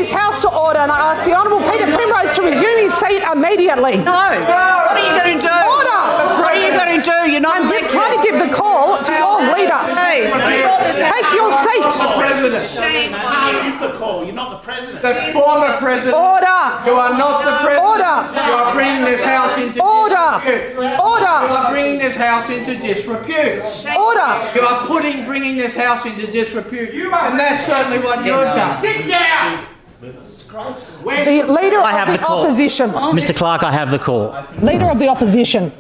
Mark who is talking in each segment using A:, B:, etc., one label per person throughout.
A: this House to order and I ask the Honourable Peter Primrose to resume his seat immediately.
B: No. What are you going to do?
A: Order!
B: What are you going to do? You're not elected.
A: I'm trying to give the call to your leader.
B: Hey,
A: take your seat.
C: President. Give the call. You're not the president.
D: The former president.
A: Order.
D: You are not the president.
A: Order.
D: You are bringing this House into disrepute.
A: Order.
D: You are bringing this House into disrepute.
A: Order.
D: You are bringing this House into disrepute. And that's certainly what you've done.
C: Sit down.
A: The Leader of the Opposition.
E: Mr. Clark, I have the call.
A: Leader of the Opposition.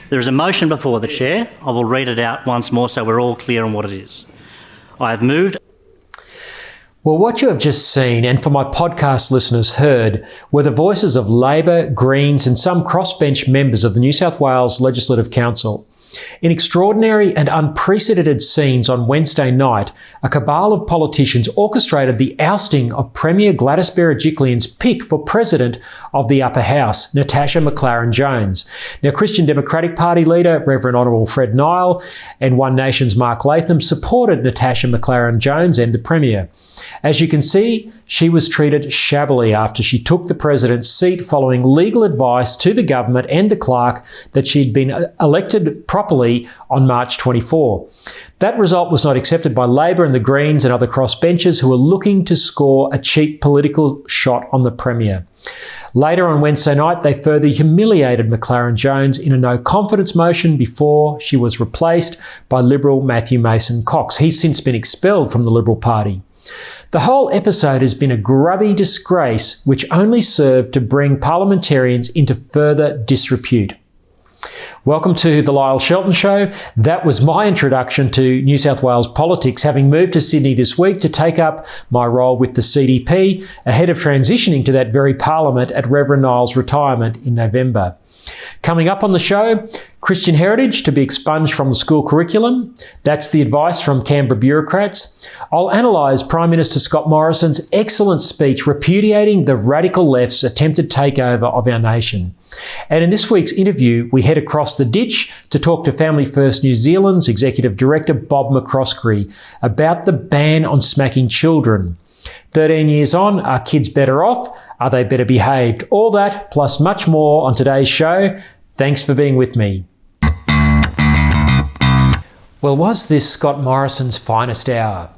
E: There is a motion before the Chair. I will read it out once more so we're all clear on what it is. I have moved.
F: Well, what you have just seen, and for my podcast listeners heard, were the voices of Labor, Greens and some crossbench members of the New South Wales Legislative Council. In extraordinary and unprecedented scenes on Wednesday night, a cabal of politicians orchestrated the ousting of Premier Gladys Berejiklian's pick for President of the Upper House, Natasha McLaren-Jones. Now, Christian Democratic Party leader, Reverend Honourable Fred Nile, and One Nation's Mark Latham supported Natasha McLaren-Jones and the Premier. As you can see, she was treated shabbily after she took the President's seat following legal advice to the government and the clerk that she'd been elected properly on March 24. That result was not accepted by Labor and the Greens and other crossbenchers who were looking to score a cheap political shot on the Premier. Later on Wednesday night, they further humiliated McLaren-Jones in a no-confidence motion before she was replaced by Liberal Matthew Mason-Cox. He's since been expelled from the Liberal Party. The whole episode has been a grubby disgrace which only served to bring parliamentarians into further disrepute. Welcome to the Lyle Shelton Show. That was my introduction to New South Wales politics, having moved to Sydney this week to take up my role with the CDP ahead of transitioning to that very parliament at Reverend Nile's retirement in November. Coming up on the show, Christian heritage to be expunged from the school curriculum. That's the advice from Canberra bureaucrats. I'll analyse Prime Minister Scott Morrison's excellent speech repudiating the radical left's attempted takeover of our nation. And in this week's interview, we head across the ditch to talk to Family First New Zealand's Executive Director Bob McCroskey about the ban on smacking children. 13 years on, are kids better off? Are they better behaved? All that, plus much more on today's show. Thanks for being with me. Well, was this Scott Morrison's finest hour?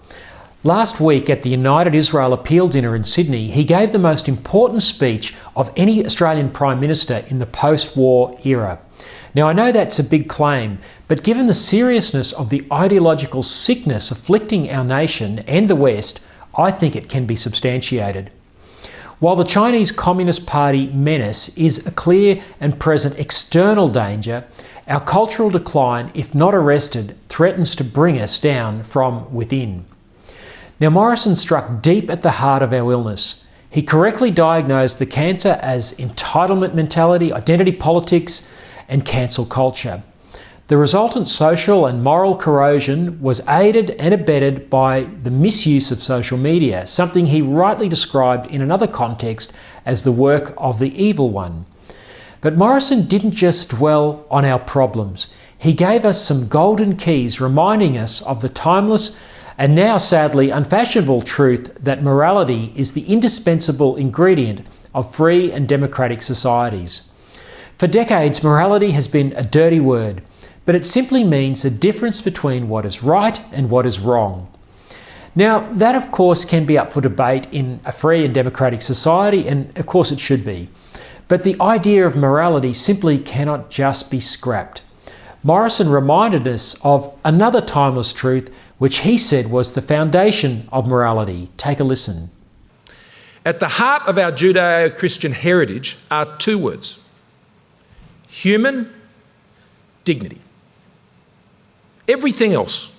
F: Last week at the United Israel Appeal Dinner in Sydney, he gave the most important speech of any Australian Prime Minister in the post-war era. Now, I know that's a big claim, but given the seriousness of the ideological sickness afflicting our nation and the West, I think it can be substantiated. While the Chinese Communist Party menace is a clear and present external danger, our cultural decline, if not arrested, threatens to bring us down from within. Now, Morrison struck deep at the heart of our illness. He correctly diagnosed the cancer as entitlement mentality, identity politics, and cancel culture. The resultant social and moral corrosion was aided and abetted by the misuse of social media, something he rightly described in another context as the work of the evil one. But Morrison didn't just dwell on our problems. He gave us some golden keys reminding us of the timeless and now sadly unfashionable truth that morality is the indispensable ingredient of free and democratic societies. For decades, morality has been a dirty word, but it simply means the difference between what is right and what is wrong. Now, that of course can be up for debate in a free and democratic society, and of course it should be. But the idea of morality simply cannot just be scrapped. Morrison reminded us of another timeless truth which he said was the foundation of morality. Take a listen.
G: At the heart of our Judeo-Christian heritage are two words: human dignity. Everything else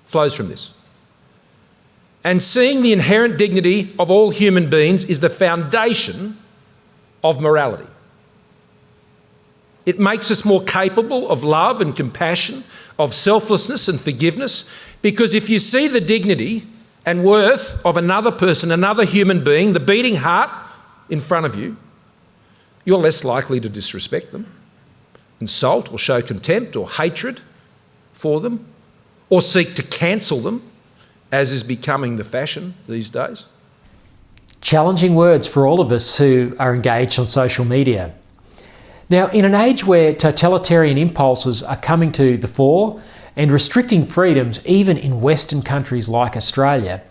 G: flows from this. And seeing the inherent dignity of all human beings is the foundation of morality. It makes us more capable of love and compassion, of selflessness and forgiveness, because if you see the dignity and worth of another person, another human being, the beating heart in front of you, you're less likely to disrespect them, insult or show contempt or hatred for them, or seek to cancel them, as is becoming the fashion these days.
F: Challenging words for all of us who are engaged on social media. Now, in an age where totalitarian impulses are coming to the fore and restricting freedoms even in Western countries like Australia,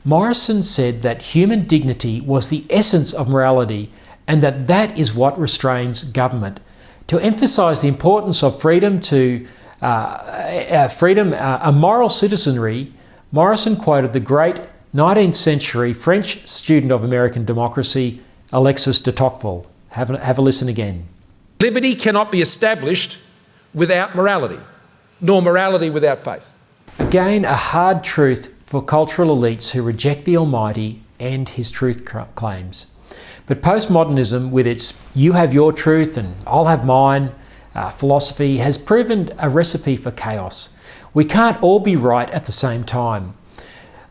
F: Morrison said that human dignity was the essence of morality and that is what restrains government. To emphasise the importance of freedom to a moral citizenry, Morrison quoted the great 19th century French student of American democracy, Alexis de Tocqueville. Have a listen again.
G: Liberty cannot be established without morality, nor morality without faith.
F: Again, a hard truth for cultural elites who reject the Almighty and his truth claims. But postmodernism, with its you have your truth and I'll have mine philosophy, has proven a recipe for chaos. We can't all be right at the same time.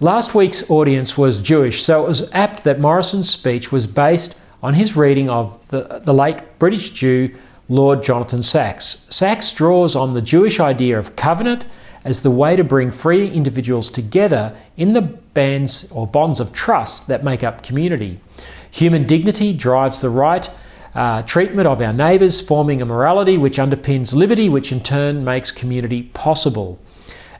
F: Last week's audience was Jewish, so it was apt that Morrison's speech was based on his reading of the late British Jew Lord Jonathan Sacks. Sacks draws on the Jewish idea of covenant as the way to bring free individuals together in the bands or bonds of trust that make up community. Human dignity drives the right treatment of our neighbours, forming a morality which underpins liberty, which in turn makes community possible.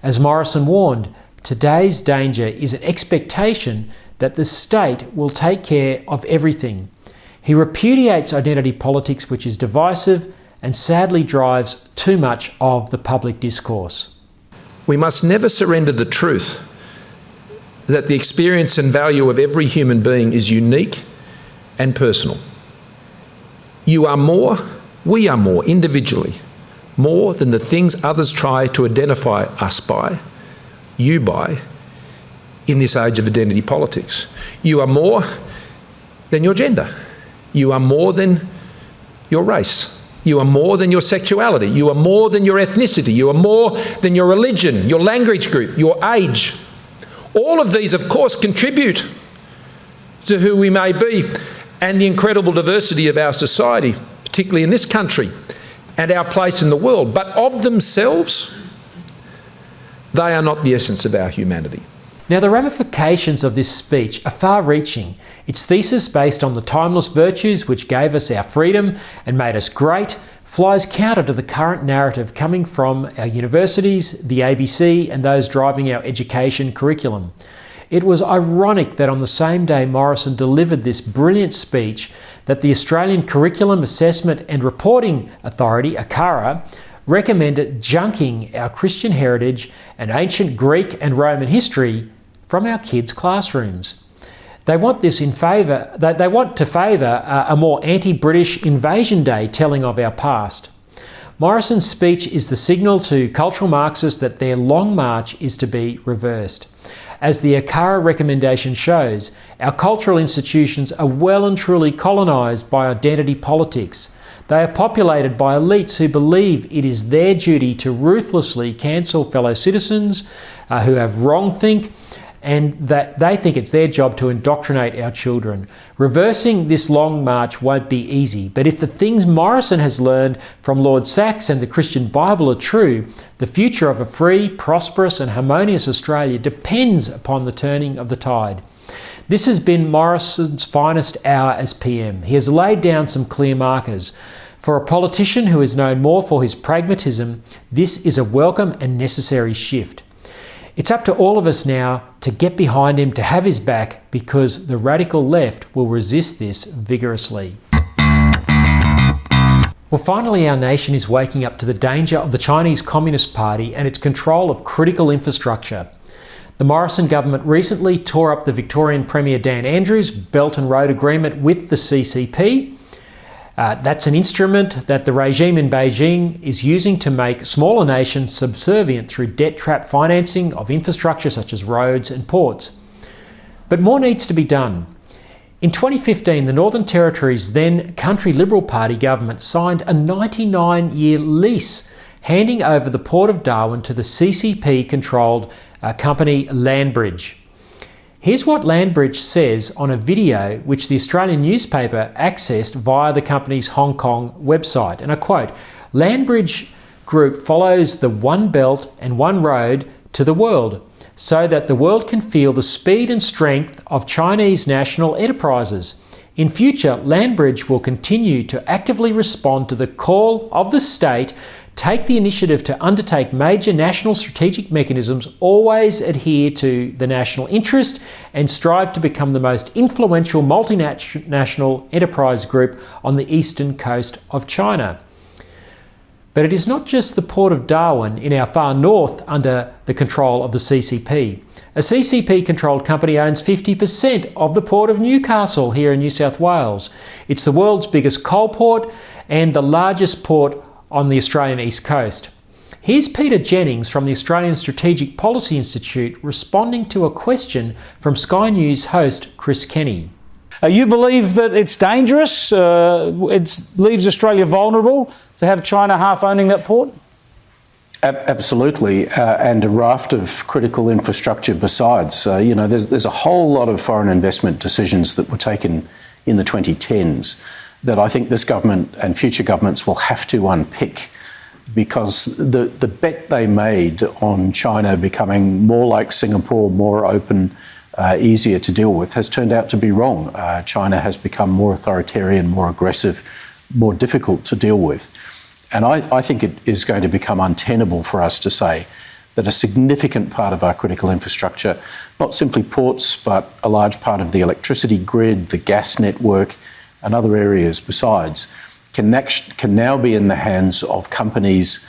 F: As Morrison warned, today's danger is an expectation that the state will take care of everything. He repudiates identity politics, which is divisive and sadly drives too much of the public discourse.
G: We must never surrender the truth that the experience and value of every human being is unique and personal. You are more, we are more individually, more than the things others try to identify us by, you by, in this age of identity politics. You are more than your gender. You are more than your race. You are more than your sexuality. You are more than your ethnicity. You are more than your religion, your language group, your age. All of these, of course, contribute to who we may be and the incredible diversity of our society, particularly in this country, and our place in the world. But of themselves, they are not the essence of our humanity.
F: Now, the ramifications of this speech are far-reaching. Its thesis, based on the timeless virtues which gave us our freedom and made us great, flies counter to the current narrative coming from our universities, the ABC, and those driving our education curriculum. It was ironic that on the same day Morrison delivered this brilliant speech that the Australian Curriculum Assessment and Reporting Authority, ACARA, recommended junking our Christian heritage and ancient Greek and Roman history from our kids' classrooms. They want to favour a more anti-British Invasion Day telling of our past. Morrison's speech is the signal to cultural Marxists that their long march is to be reversed. As the ACARA recommendation shows, our cultural institutions are well and truly colonised by identity politics. They are populated by elites who believe it is their duty to ruthlessly cancel fellow citizens who have wrongthink, and that they think it's their job to indoctrinate our children. Reversing this long march won't be easy, but if the things Morrison has learned from Lord Sacks and the Christian Bible are true, the future of a free, prosperous and harmonious Australia depends upon the turning of the tide. This has been Morrison's finest hour as PM. He has laid down some clear markers. For a politician who is known more for his pragmatism, this is a welcome and necessary shift. It's up to all of us now to get behind him, to have his back, because the radical left will resist this vigorously. Well, finally, our nation is waking up to the danger of the Chinese Communist Party and its control of critical infrastructure. The Morrison government recently tore up the Victorian Premier Dan Andrews' Belt and Road Agreement with the CCP. That's an instrument that the regime in Beijing is using to make smaller nations subservient through debt-trap financing of infrastructure such as roads and ports. But more needs to be done. In 2015, the Northern Territory's then Country Liberal Party government signed a 99-year lease handing over the Port of Darwin to the CCP-controlled company Landbridge. Here's what Landbridge says on a video which the Australian newspaper accessed via the company's Hong Kong website, and I quote, "Landbridge Group follows the One Belt and One Road to the world. so that the world can feel the speed and strength of Chinese national enterprises. In future, Landbridge will continue to actively respond to the call of the state, take the initiative to undertake major national strategic mechanisms, always adhere to the national interest, and strive to become the most influential multinational enterprise group on the eastern coast of China. But it is not just the Port of Darwin in our far north under the control of the CCP. A CCP-controlled company owns 50% of the Port of Newcastle here in New South Wales. It's the world's biggest coal port and the largest port on the Australian East Coast. Here's Peter Jennings from the Australian Strategic Policy Institute responding to a question from Sky News host Chris Kenny.
H: You believe that it's dangerous, it leaves Australia vulnerable to have China half owning that port?
I: Absolutely, and a raft of critical infrastructure besides. There's a whole lot of foreign investment decisions that were taken in the 2010s that I think this government and future governments will have to unpick, because the bet they made on China becoming more like Singapore, more open, easier to deal with, has turned out to be wrong. China has become more authoritarian, more aggressive, more difficult to deal with. And I think it is going to become untenable for us to say that a significant part of our critical infrastructure, not simply ports, but a large part of the electricity grid, the gas network, and other areas besides, can now be in the hands of companies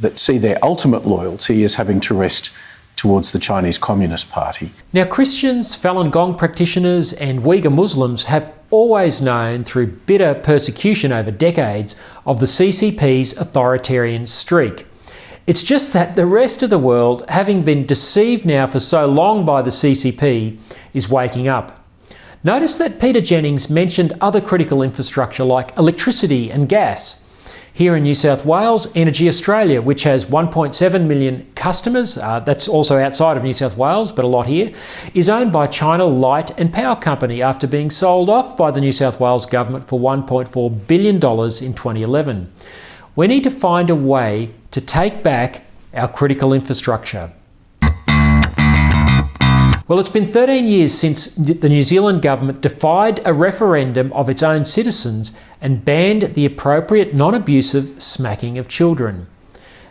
I: that see their ultimate loyalty as having to rest towards the Chinese Communist Party.
F: Now, Christians, Falun Gong practitioners and Uyghur Muslims have always known through bitter persecution over decades of the CCP's authoritarian streak. It's just that the rest of the world, having been deceived now for so long by the CCP, is waking up. Notice that Peter Jennings mentioned other critical infrastructure like electricity and gas. Here in New South Wales, Energy Australia, which has 1.7 million customers, that's also outside of New South Wales, but a lot here, is owned by China Light and Power Company after being sold off by the New South Wales government for $1.4 billion in 2011. We need to find a way to take back our critical infrastructure. Well, it's been 13 years since the New Zealand government defied a referendum of its own citizens and banned the appropriate non-abusive smacking of children.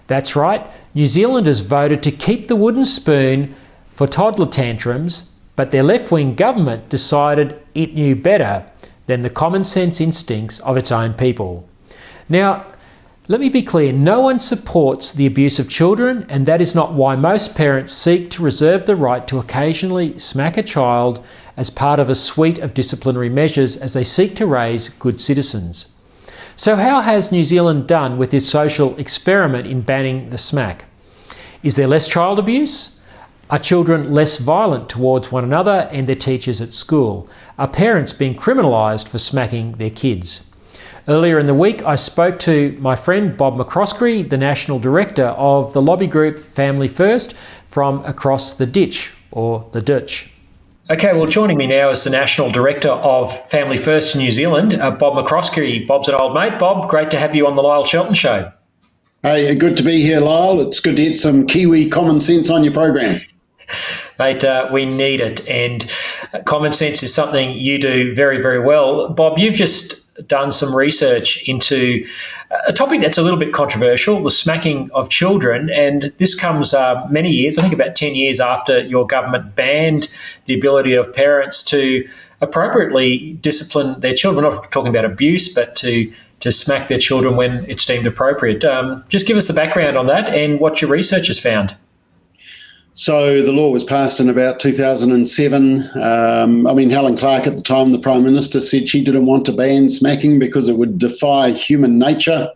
F: That's right, New Zealanders voted to keep the wooden spoon for toddler tantrums, but their left-wing government decided it knew better than the common sense instincts of its own people. Now, let me be clear, no one supports the abuse of children, and that is not why most parents seek to reserve the right to occasionally smack a child as part of a suite of disciplinary measures as they seek to raise good citizens. So how has New Zealand done with this social experiment in banning the smack? Is there less child abuse? Are children less violent towards one another and their teachers at school? Are parents being criminalised for smacking their kids? Earlier in the week, I spoke to my friend Bob McCroskey, the National Director of the lobby group Family First, from across the ditch, or the ditch. Okay, well, joining me now is the National Director of Family First in New Zealand, Bob McCroskey. Bob's an old mate. Bob, great to have you on the Lyle Shelton Show.
J: Hey, good to be here, Lyle. It's good to get some Kiwi common sense on your program.
F: Mate, we need it, and common sense is something you do very, very well. Bob, you've just done some research into a topic that's a little bit controversial, the smacking of children, and this comes many years, I think about 10 years after your government banned the ability of parents to appropriately discipline their children. We're not talking about abuse, but to smack their children when it's deemed appropriate. Just give us the background on that and what your research has found.
J: So the law was passed in about 2007. Helen Clark at the time, the Prime Minister, said she didn't want to ban smacking because it would defy human nature.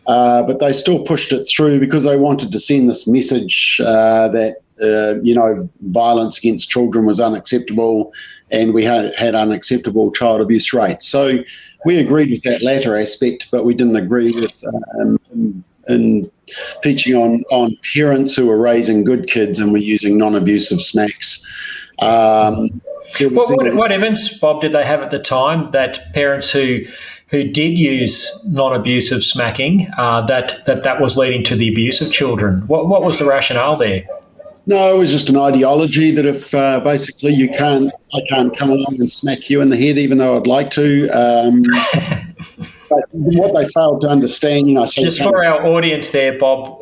J: But they still pushed it through because they wanted to send this message that, violence against children was unacceptable and we had unacceptable child abuse rates. So we agreed with that latter aspect, but we didn't agree with in teaching on parents who are raising good kids and were using non-abusive smacks.
F: What evidence, Bob, did they have at the time that parents who did use non-abusive smacking, that was leading to the abuse of children? What was the rationale there?
J: No, it was just an ideology that if basically I can't come along and smack you in the head, even though I'd like to. But what they failed to understand,
F: Just for our audience there, Bob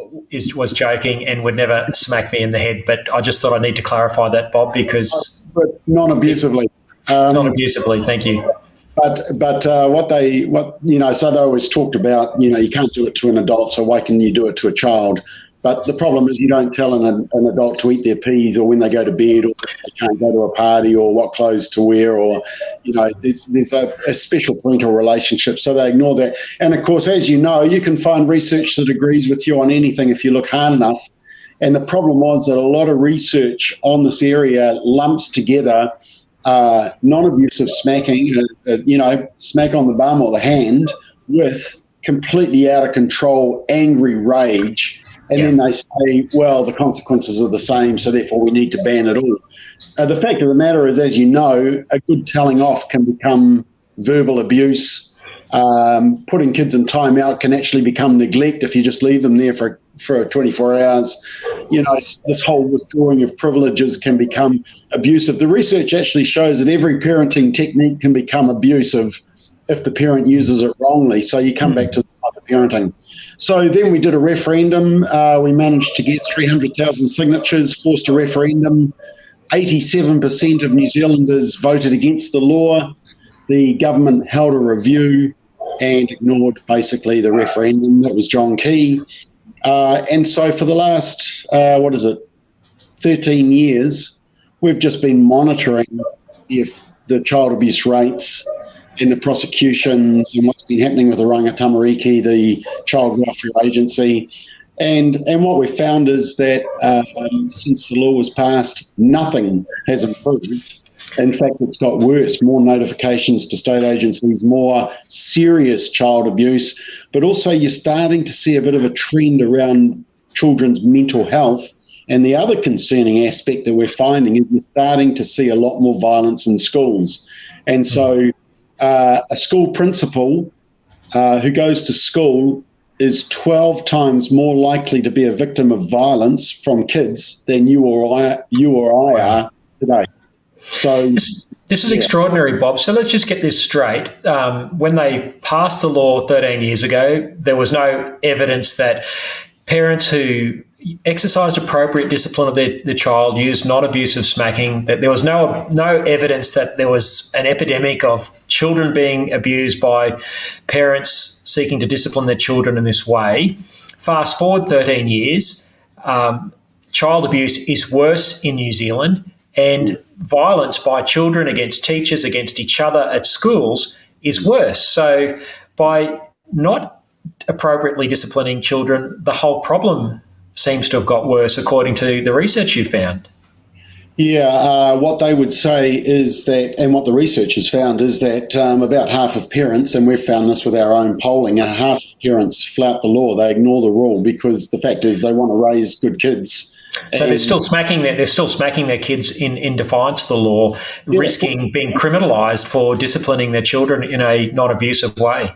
F: was joking and would never smack me in the head, but I just thought I need to clarify that, Bob, because
J: but non-abusively.
F: Non-abusively, thank you.
J: But so they always talked about, you can't do it to an adult, so why can you do it to a child? But the problem is you don't tell an adult to eat their peas or when they go to bed or they can't go to a party or what clothes to wear or, there's a special parental relationship, so they ignore that. And, of course, as you know, you can find research that agrees with you on anything if you look hard enough. And the problem was that a lot of research on this area lumps together non-abusive smacking, smack on the bum or the hand with completely out of control, angry rage. And then they say, well, the consequences are the same, so therefore we need to ban it all. The fact of the matter is, as you know, a good telling off can become verbal abuse. Putting kids in timeout can actually become neglect if you just leave them there for 24 hours. This whole withdrawing of privileges can become abusive. The research actually shows that every parenting technique can become abusive if the parent uses it wrongly. So you come back to the type of parenting. So then we did a referendum. We managed to get 300,000 signatures, forced a referendum. 87% of New Zealanders voted against the law. The government held a review and ignored basically the referendum. That was John Key. And so for the last, 13 years, we've just been monitoring the child abuse rates and the prosecutions and what's been happening with the Ranga Tamariki, the Child Welfare Agency. And what we've found is that since the law was passed, nothing has improved. In fact, it's got worse, more notifications to state agencies, more serious child abuse, but also you're starting to see a bit of a trend around children's mental health. And the other concerning aspect that we're finding is we're starting to see a lot more violence in schools. And so a school principal who goes to school is 12 times more likely to be a victim of violence from kids than you or I are today. So
F: this is extraordinary, Bob. So let's just get this straight. When they passed the law 13 years ago, there was no evidence that parents who exercised appropriate discipline of their child used non-abusive smacking, that there was no evidence that there was an epidemic of children being abused by parents seeking to discipline their children in this way. Fast forward 13 years, child abuse is worse in New Zealand, and violence by children against teachers, against each other at schools is worse. So by not appropriately disciplining children, the whole problem seems to have got worse, according to the research you found.
J: Yeah, what they would say is that, and what the research has found is that about half of parents, and we've found this with our own polling, half of parents flout the law. They ignore the rule because the fact is they want to raise good kids.
F: So they're still smacking their kids in defiance of the law, risking being criminalised for disciplining their children in a non-abusive way.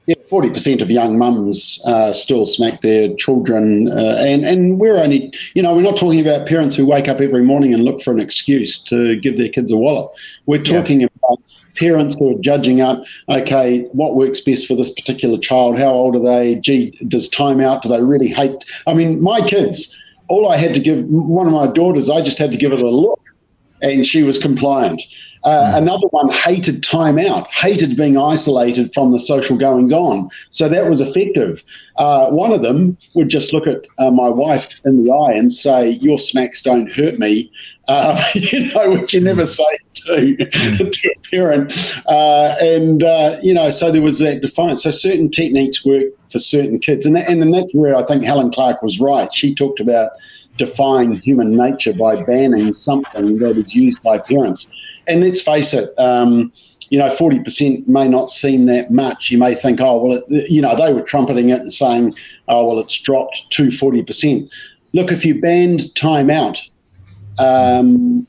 J: Yeah, 40% of young mums still smack their children, and we're only, we're not talking about parents who wake up every morning and look for an excuse to give their kids a wallet. We're talking about parents who are judging up, okay, what works best for this particular child? How old are they? Gee, does time out? Do they really hate? I mean, my kids, all I had to give, one of my daughters, I just had to give it a look, and she was compliant. Another one hated time out, hated being isolated from the social goings on. So that was effective. One of them would just look at my wife in the eye and say, your smacks don't hurt me, which you never say to a parent. So there was that defiance. So certain techniques work for certain kids. And that's where I think Helen Clark was right. She talked about defying human nature by banning something that is used by parents. And let's face it, 40% may not seem that much. You may think, they were trumpeting it and saying, it's dropped to 40%. Look, if you banned time out, then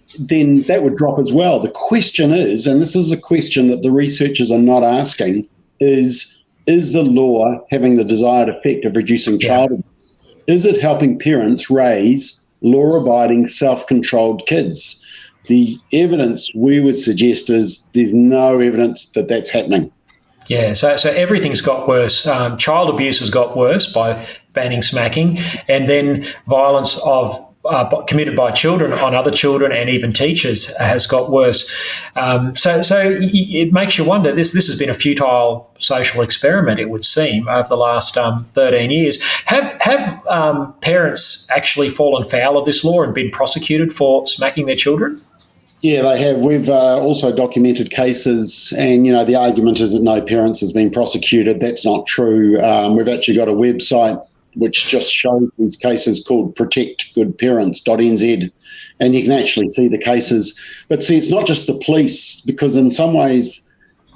J: that would drop as well. The question is, and this is a question that the researchers are not asking, is the law having the desired effect of reducing child abuse? Is it helping parents raise law-abiding, self-controlled kids. The evidence we would suggest is there's no evidence that that's happening.
F: Yeah, so everything's got worse. Child abuse has got worse by banning smacking, and then violence committed by children on other children and even teachers has got worse. So it makes you wonder. This has been a futile social experiment, it would seem, over the last 13 years. Have parents actually fallen foul of this law and been prosecuted for smacking their children?
J: Yeah, they have. We've also documented cases, and, the argument is that no parents has been prosecuted. That's not true. We've actually got a website which just shows these cases called protectgoodparents.nz, and you can actually see the cases. But see, it's not just the police, because in some ways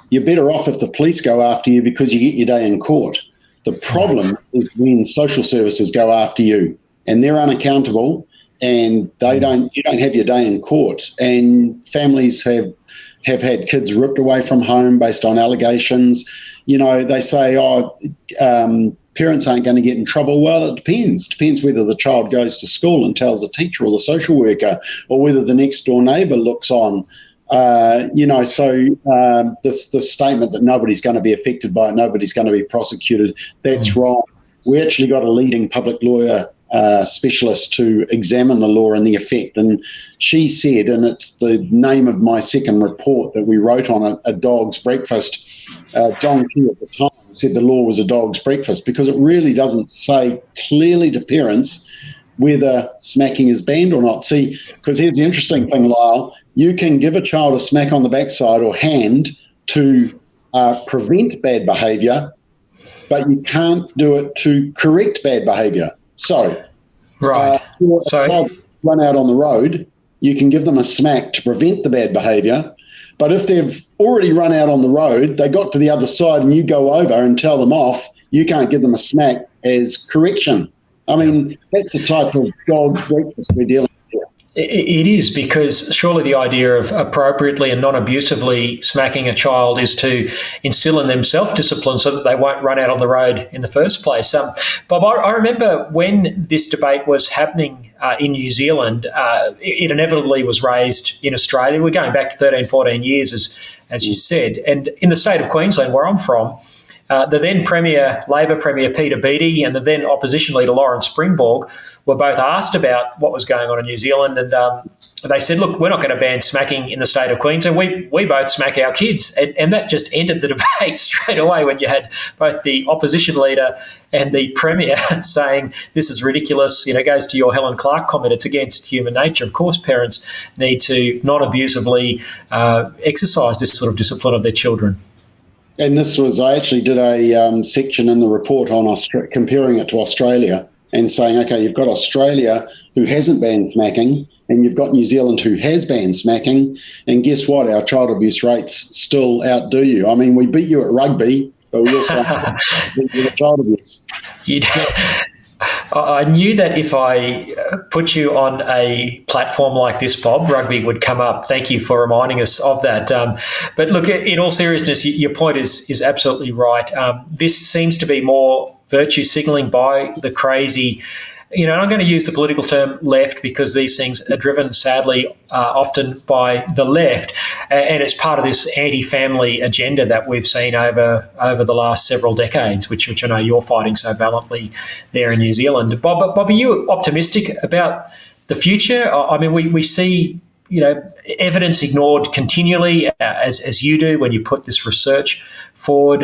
J: you're better off if the police go after you because you get your day in court. The problem is when social services go after you and they're unaccountable, and you don't have your day in court, and families have had kids ripped away from home based on allegations. They say, parents aren't going to get in trouble. Well, it depends. Depends whether the child goes to school and tells the teacher or the social worker, or whether the next door neighbour looks on. This statement that nobody's going to be affected by it, nobody's going to be prosecuted, that's wrong. We actually got a leading public lawyer specialist to examine the law and the effect, and she said, and it's the name of my second report that we wrote on a dog's breakfast, John Key at the time said the law was a dog's breakfast, because it really doesn't say clearly to parents whether smacking is banned or not. See, because here's the interesting thing, Lyle, you can give a child a smack on the backside or hand to prevent bad behaviour, but you can't do it to correct bad behaviour. So,
F: right.
J: If a child run out on the road, you can give them a smack to prevent the bad behaviour. But if they've already run out on the road, they got to the other side and you go over and tell them off, you can't give them a smack as correction. I mean, that's the type of dog's breakfast we're dealing with here.
F: It is, because surely the idea of appropriately and non-abusively smacking a child is to instill in them self-discipline so that they won't run out on the road in the first place. Bob, I remember when this debate was happening in New Zealand, it inevitably was raised in Australia. We're going back to 13, 14 years, as you said. And in the state of Queensland, where I'm from, the then Labor Premier Peter Beattie and the then opposition leader Lawrence Springborg were both asked about what was going on in New Zealand, and they said, look, we're not going to ban smacking in the state of Queensland. We both smack our kids. And that just ended the debate straight away when you had both the opposition leader and the Premier saying this is ridiculous. It goes to your Helen Clark comment, it's against human nature. Of course, parents need to not abusively exercise this sort of discipline of their children.
J: And this was, I actually did a section in the report on comparing it to Australia and saying, okay, you've got Australia who hasn't banned smacking, and you've got New Zealand who has banned smacking, and guess what? Our child abuse rates still outdo you. I mean, we beat you at rugby, but we also beat you at child abuse.
F: I knew that if I put you on a platform like this, Bob, rugby would come up. Thank you for reminding us of that. But look, in all seriousness, your point is absolutely right. This seems to be more virtue signalling by the crazy. And I'm going to use the political term left because these things are driven, sadly, often by the left, and it's part of this anti-family agenda that we've seen over the last several decades, which I know you're fighting so valiantly there in New Zealand. Bob, are you optimistic about the future? I mean, we see evidence ignored continually, as you do when you put this research forward.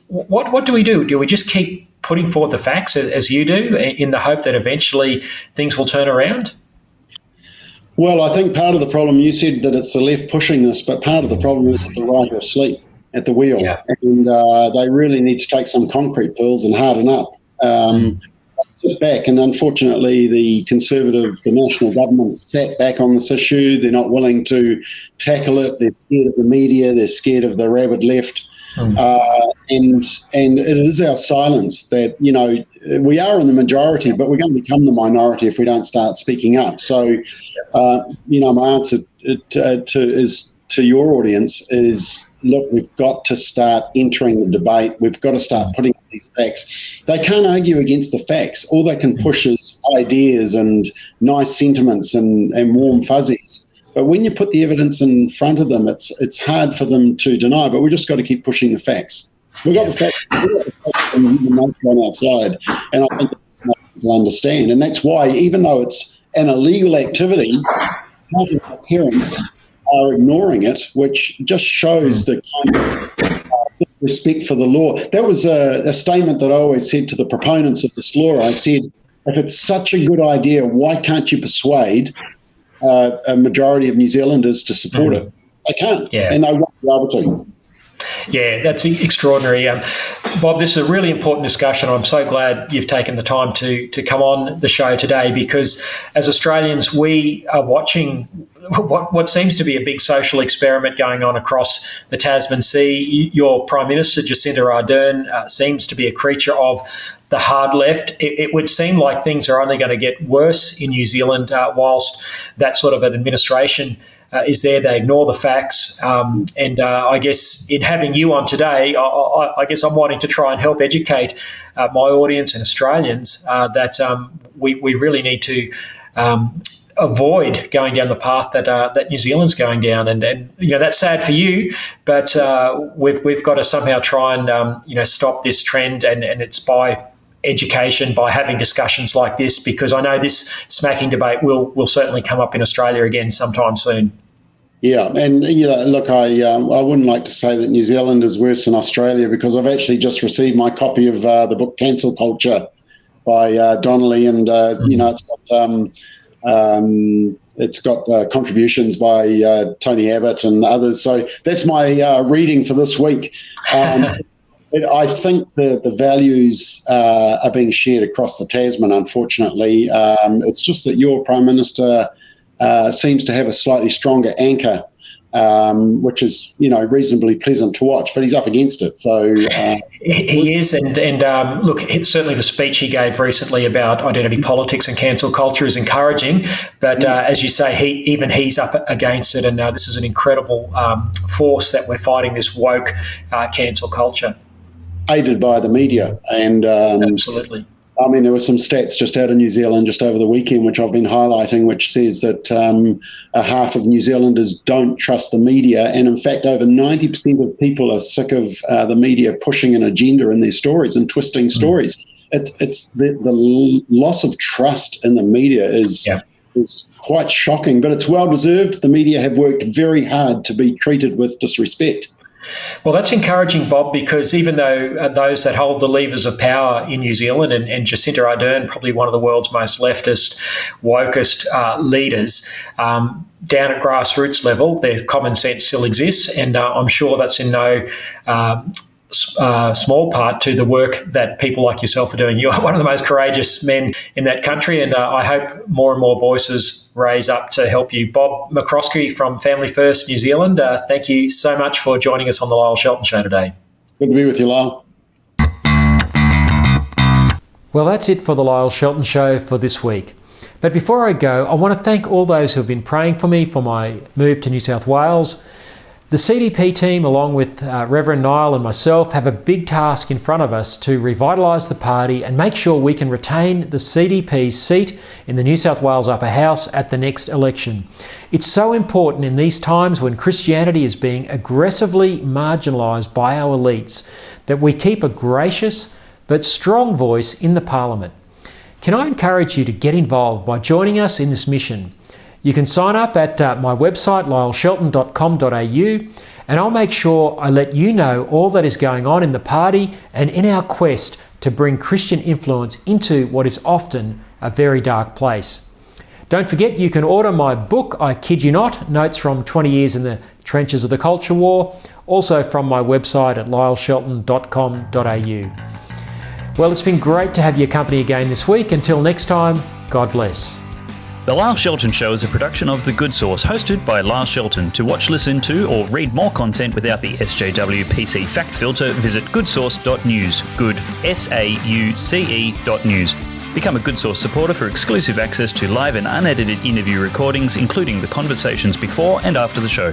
F: What do we do? Do we just keep putting forward the facts as you do in the hope that eventually things will turn around?
J: Well, I think part of the problem, you said that it's the left pushing this, but part of the problem is that the right are asleep at the wheel. Yeah. And they really need to take some concrete pills and harden up. Sit back, and unfortunately the national government sat back on this issue. They're not willing to tackle it. They're scared of the media. They're scared of the rabid left. And it is our silence that, we are in the majority, but we're going to become the minority if we don't start speaking up. So, my answer to your audience is, look, we've got to start entering the debate. We've got to start putting up these facts. They can't argue against the facts. All they can push is ideas and nice sentiments and warm fuzzies. But when you put the evidence in front of them, it's hard for them to deny. But we just got to keep pushing the facts. We've got the facts on our side, and I think people understand. And that's why, even though it's an illegal activity, half of the parents are ignoring it, which just shows the kind of respect for the law. That was a statement that I always said to the proponents of this law. I said, if it's such a good idea, why can't you persuade a majority of New Zealanders to support it? They can't, and they won't be able to.
F: Yeah, that's extraordinary. Bob, this is a really important discussion. I'm so glad you've taken the time to come on the show today, because as Australians, we are watching what seems to be a big social experiment going on across the Tasman Sea. Your Prime Minister, Jacinda Ardern, seems to be a creature of the hard left. It would seem like things are only going to get worse in New Zealand whilst that sort of an administration is there. They ignore the facts. And I guess in having you on today, I guess I'm wanting to try and help educate my audience and Australians that we really need to avoid going down the path that New Zealand's going down. And you know, that's sad for you, but we've got to somehow try and stop this trend, and it's by education, by having discussions like this, because I know this smacking debate will certainly come up in Australia again sometime soon.
J: Yeah, and look, I wouldn't like to say that New Zealand is worse than Australia, because I've actually just received my copy of the book Cancel Culture by Donnelly, and it's got contributions by Tony Abbott and others. So that's my reading for this week. I think the values are being shared across the Tasman, unfortunately. It's just that your Prime Minister seems to have a slightly stronger anchor, which is, reasonably pleasant to watch, but he's up against it. So
F: he is, and look, it's certainly the speech he gave recently about identity politics and cancel culture is encouraging. But as you say, he's up against it, and this is an incredible force that we're fighting, this woke cancel culture,
J: aided by the media. And
F: absolutely.
J: I mean, there were some stats just out of New Zealand just over the weekend, which I've been highlighting, which says that half of New Zealanders don't trust the media. And in fact, over 90% of people are sick of the media pushing an agenda in their stories and twisting stories. It's the loss of trust in the media is quite shocking, but it's well deserved. The media have worked very hard to be treated with disrespect.
F: Well, that's encouraging, Bob, because even though those that hold the levers of power in New Zealand, and Jacinda Ardern, probably one of the world's most leftist, wokest leaders, down at grassroots level, their common sense still exists, and I'm sure that's in no small part to the work that people like yourself are doing. You're one of the most courageous men in that country, and I hope more and more voices raise up to help you. Bob McCroskey from Family First New Zealand, thank you so much for joining us on the Lyle Shelton Show today.
J: Good to be with you, Lyle.
F: Well, that's it for the Lyle Shelton Show for this week. But before I go, I want to thank all those who have been praying for me for my move to New South Wales. The CDP team, along with Reverend Niall and myself, have a big task in front of us to revitalise the party and make sure we can retain the CDP's seat in the New South Wales Upper House at the next election. It's so important in these times when Christianity is being aggressively marginalised by our elites that we keep a gracious but strong voice in the Parliament. Can I encourage you to get involved by joining us in this mission? You can sign up at my website, lyleshelton.com.au, and I'll make sure I let you know all that is going on in the party and in our quest to bring Christian influence into what is often a very dark place. Don't forget, you can order my book, I Kid You Not, Notes from 20 Years in the Trenches of the Culture War, also from my website at lyleshelton.com.au. Well, it's been great to have your company again this week. Until next time, God bless.
K: The Lyle Shelton Show is a production of The Good Source, hosted by Lyle Shelton. To watch, listen to, or read more content without the SJW PC fact filter, visit goodsource.news. Good, SAUCE.news. Become a Good Source supporter for exclusive access to live and unedited interview recordings, including the conversations before and after the show.